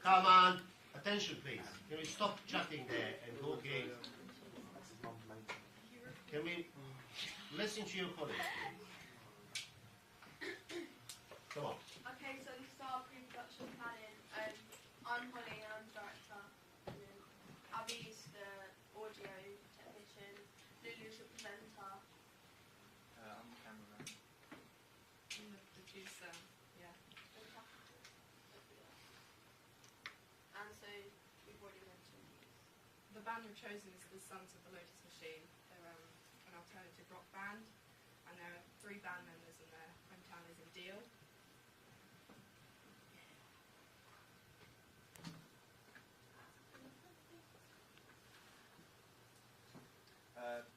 Come on, attention please. Can we stop chatting there and talking? Can we listen to your colleagues, please? Come on. Okay, so this is our pre-production planning. I'm Holly, I'm director. And then Abby's the audio technician. Lulu's the presenter. I'm the cameraman. I'm the producer, yeah. And so we've already mentioned these. The band we've chosen is the Sons of the Lotus Machine. They're an alternative rock band, and there are 3 band members, and their hometown is in Deal.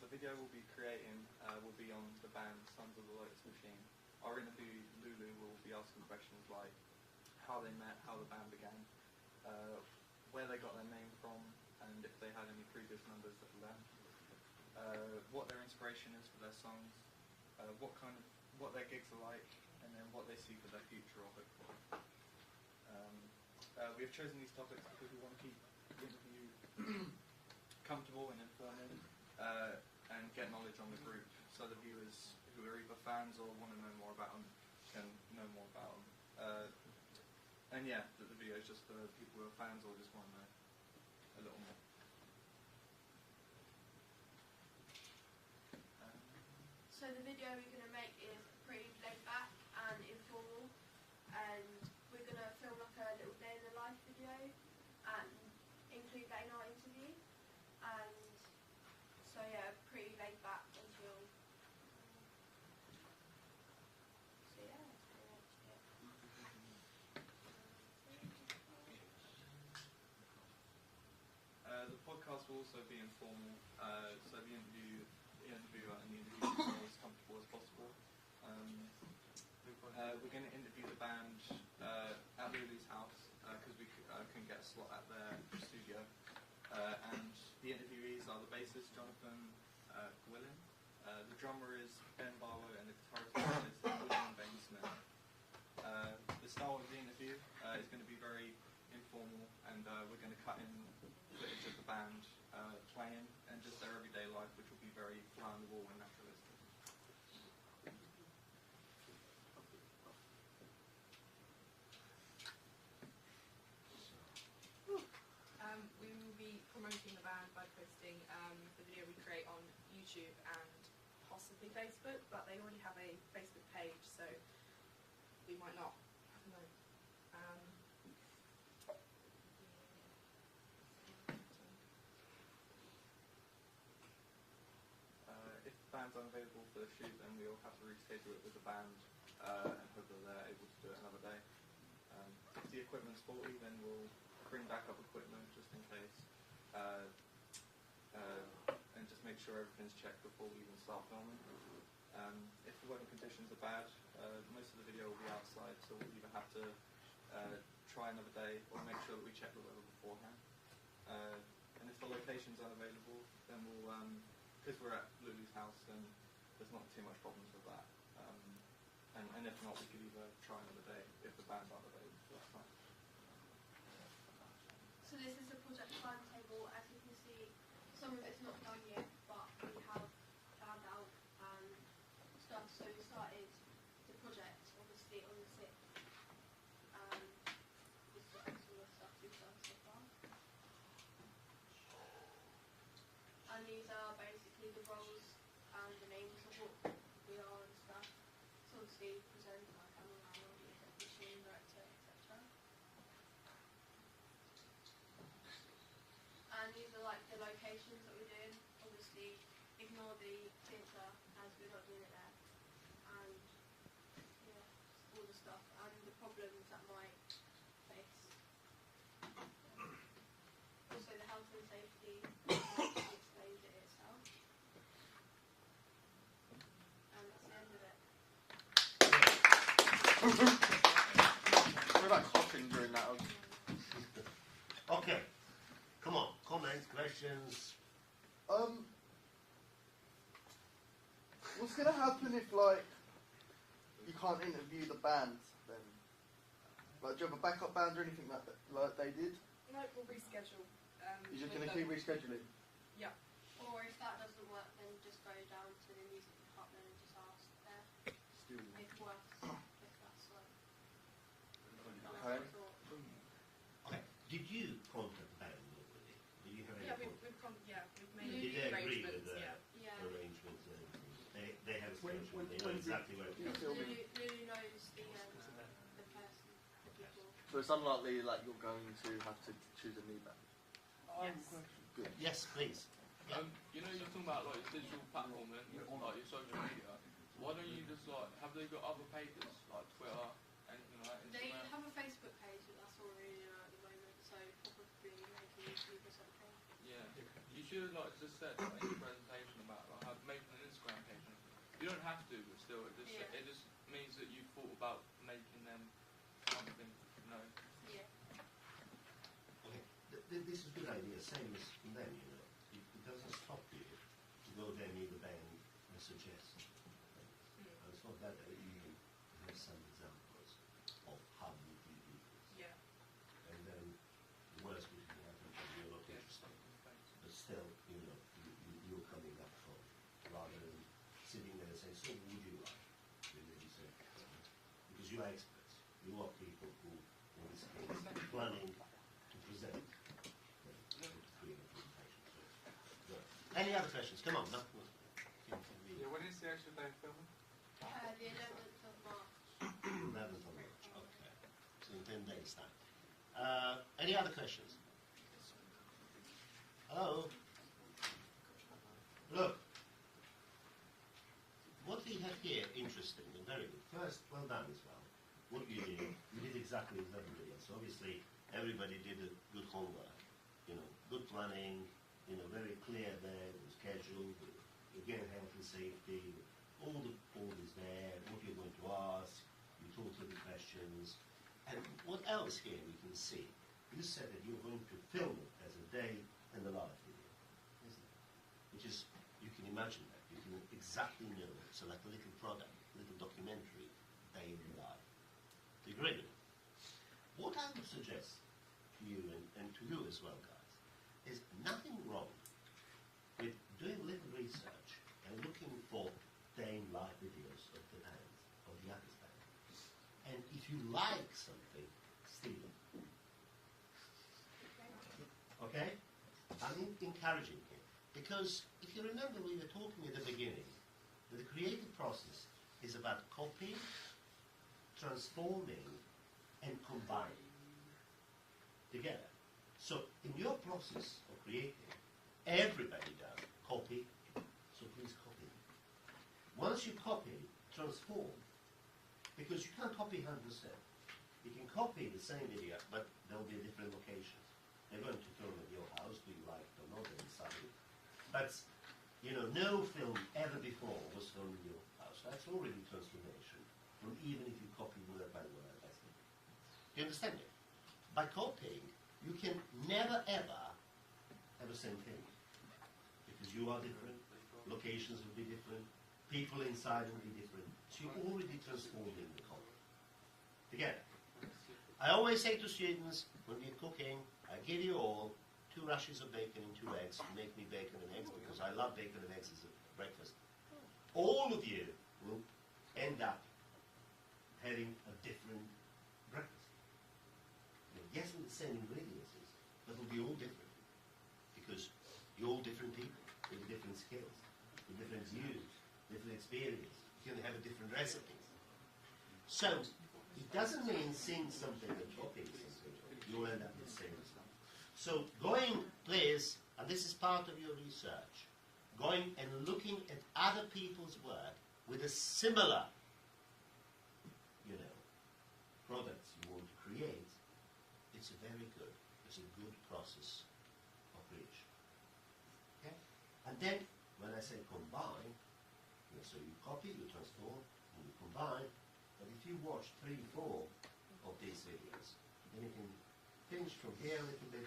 The video we'll be creating will be on the band Sons of the Lotus Machine. Our interview, Lulu, will be asking questions like how they met, how the band began, where they got their name from, and if they had any previous members that left, what their inspiration is for their songs, what their gigs are like, and then what they see for their future or hope for. We have chosen these topics because we want to keep the interview comfortable and informal, and get knowledge on the group, so the viewers who are either fans or want to know more about them can know more about them. And yeah, the video is just for people who are fans or just want to know a little more. So the video we're going to make is pretty laid back and informal, and we're going to film like a little day in the life video and include that in our interview. And so yeah, pretty laid back until. So yeah, that's pretty much it. The podcast will also be informal, so the interviewer and the interviewer are as comfortable as possible. We're going to interview the band at Lulu's house because we couldn't get a slot at their studio. And the interviewees are the bassist Jonathan Gwilyn, the drummer is Ben Barlow, and the guitarist is William Bain Smith. The style of the interview is going to be very informal, and we're going to cut in footage of the band playing and just their everyday life, which will be very fly on the wall and naturalistic. We will be promoting the band by posting the video we create on YouTube and possibly Facebook, but they already have a Facebook page, so we might not. I don't know. If the band's unavailable for the shoot, then we'll have to reschedule it with the band and hope that they're able to do it another day. If the equipment's faulty, then we'll bring backup equipment just in case, and just make sure everything's checked before we even start filming. If the weather conditions are bad, most of the video will be outside, so we'll either have to try another day or make sure that we check the weather beforehand. And if the location's unavailable, then we'll, because we're at Lulu's house, then there's not too much problems with that. And if not, we could either try another day if the band's not available for that time. So this is the project timetable. As you can see, some of it's not done yet, but we have planned out and stuff. So we started the project obviously on the 6th. This is all the stuff we've done so far. And these are basically the roles and the names of what we are and stuff. So obviously presenter, cameraman, audio technician, director, etc. And these are like the locations that we're doing. Obviously, ignore the theatre as we're not doing it there. And yeah, all the stuff and the problems that might face. Also the health and safety explains it itself. And that's the end of it. We're like coughing during that. Okay. Come on. Comments, questions. What's gonna happen if like you can't interview the band then? Like, do you have a backup band or anything like they did? No, we'll reschedule. You're just with going to them. keep rescheduling? Or if that doesn't work, then just go down to the music department and just ask there Still. if works, if that's like Okay. Okay. Did you contact the band already? Do you have any Yeah, contact? we've made Did they agree with arrangements. the Yeah. Yeah. arrangements and everything? They have a When- schedule. when- They know when's it- exactly where it Yeah. is. Filming. Lulu knows the person, the people. So it's unlikely like you're going to have to choose a new band. Yes. Good. Yes, please. You know, you're talking about like digital platform and like your social media. Why don't you just like have they got other pages like Twitter, anything like that? They Instagram? have a Facebook page, but that's all really at the moment, so probably making YouTube or something. Yeah, you should like just said like, in your presentation about like making an Instagram page. You don't have to, but still, Yeah. it just means that you thought about making them something. No. Yeah. Okay. This is a good idea. Same as them, you know. It doesn't stop you to go there near the bank and suggest. And it's not that you have some examples of how you do this. Yeah. And then the worst which can happen is you're not interested. But still, you know, you're coming up from rather than sitting there and saying, so what would you like? Then you say, because you are experts. You are people who, in this case, are planning to present. Any other questions? Come on. No. Yeah, when is the actual day of filming? The 11th of March. 11th of March. Okay. So in 10 days' time. Any other questions? Hello? Look. What we have here, interesting and very good. First, well done as well. What you did exactly as everybody else. Obviously, everybody did a good homework. You know, good planning, you know, very clear there, the schedule, again, health and safety, all is there, what you're going to ask, you talk to the questions. And what else here we can see? You said that you're going to film it as a day in the life video, isn't it? Which is, you can imagine that. You can exactly know it's like a little product, a little documentary, day in the life. Do you agree with it? What I would suggest to you and to you as well, guys, is nothing wrong with doing a little research and looking for day in life videos of the bands, of the artist band. And if you like something, steal it. Okay? I'm encouraging it. Because if you remember, we were talking at the beginning that the creative process is about copying, transforming, and combining together. So in your process of creating, everybody does copy, so please copy. Once you copy, transform, because you can't copy 100%. You can copy the same video, but there will be different locations. They're going to film at your house, do you like it or not, they decide. But, you know, no film ever before was filmed in your house. That's already transformation, from even if you copy word by word. Do you understand it? By copying, you can never ever have the same thing. Because you are different, locations will be different, people inside will be different. So you're already transforming the copy. Together. I always say to students, when we're cooking, I give you all 2 rashers of bacon and 2 eggs to make me bacon and eggs because I love bacon and eggs as a breakfast. All of you will end up having a different breakfast. Yes, with the same ingredients, but it'll be all different because you're all different people with different skills, with different views, different experience. You're going to have a different recipes. So it doesn't mean seeing something and copying something. You'll end up with the same stuff. So going, please, and this is part of your research, going and looking at other people's work with a similar, you know, products you want to create. It's a very good, it's a good process of creation. Okay? And then, when I say combine, you know, so you copy, you transform, and you combine, but if you watch 3, 4 of these videos, then you can pinch from here a little bit,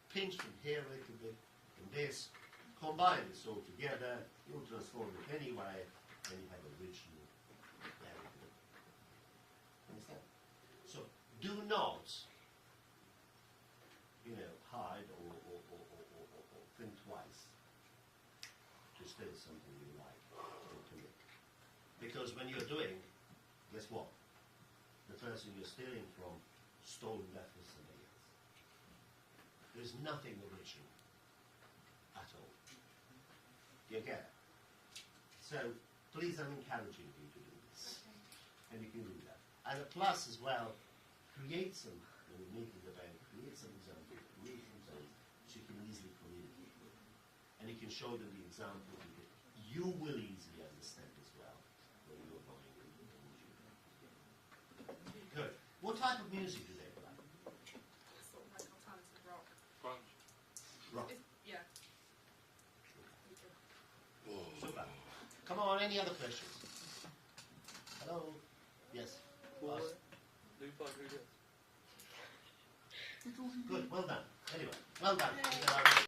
pinch from here a little bit, and this, combine this all together, you'll transform it anyway, and you have original, very good. Understand? So, do not, hide or think twice to steal something you like or commit. Because when you're doing, guess what? The person you're stealing from stole that from somebody else. There's nothing original at all. You get it? So please, I'm encouraging you to do this. And you can do that. And plus as well, create some, when you meet in the bank, create some examples, create some things so you can easily communicate with them. And you can show them the example because you will easily understand as well when you're buying it. Good. What type of music do they play? Sort of like alternative rock. Grunge. Rock. Yeah. Super. Come on, any other questions? Hello? Yes. Ask. Luther, who this? Good, well done. Anyway, well done.